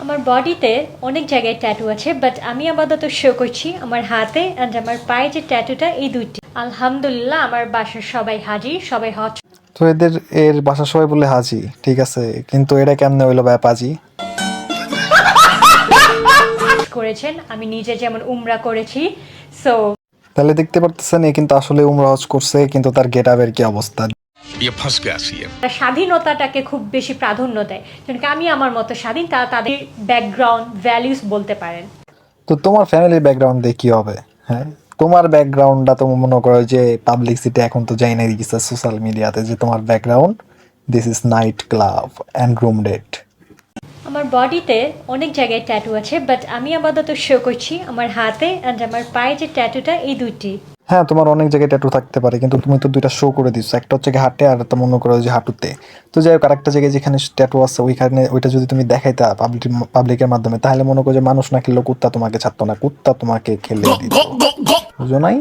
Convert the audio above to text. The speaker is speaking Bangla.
আমার বডিতে অনেক জায়গায় ট্যাটু আছে, বাট আমি আপাতত শো করছি আমার হাতে অ্যান্ড আমার পায়ে যে ট্যাটুটা, এই দুইটি। আলহামদুলিল্লাহ আমার বাসার সবাই হাজির, সবাই হট তো এর বাসার সবাই বলে হাজি, ঠিক আছে, কিন্তু এটা কেমনে হইলো ব্যাপাজি? করেছেন। আমি নিজে যেমন উমরা করেছি, সো তাহলে দেখতে পারতেছেন এ কিন্তু আসলে উমরা হজ করছে, কিন্তু তার গেট আপের কি অবস্থা। ये फंस गया सीएम। স্বাধীনতাটাকে খুব বেশি প্রাধান্য দেয়, যেন আমি আমার মতো স্বাধীন, তারা তাদের ব্যাকগ্রাউন্ড ভ্যালিউস বলতে পারেন। তো তোমার ফ্যামিলির ব্যাকগ্রাউন্ড দিয়ে কি হবে? হ্যাঁ, তোমার ব্যাকগ্রাউন্ডটা তো মনে করো যে পাবলিসিটি এখন তো যাই না দিচ্ছে সোশ্যাল মিডিয়াতে যে তোমার background this is night club and room date. আমার বডিতে অনেক জায়গায় ট্যাটু আছে, বাট আমি আপাতত শো করছি আমার হাতে অ্যান্ড আমার পায়ে যে ট্যাটুটা, এই দুইটি। হ্যাঁ, তোমার অনেক জায়গায় ট্যাটু থাকতে পারে, কিন্তু তুমি তো দুইটা শো করে দিচ্ছ, একটা হচ্ছে হাতে আর একটা মনে করো যে হাঁটুতে। তো যাই হোক, আরেকটা জায়গায় যেখানে ট্যাটু আছে ওইখানে ওইটা যদি তুমি দেখাইতা পাবলিকের মাধ্যমে, তাহলে মনে করো যে মানুষ না খেললেও কুত্তা তোমাকে ছাড়তো না, কুত্তা তোমাকে খেলে দিত, বুঝো নাই?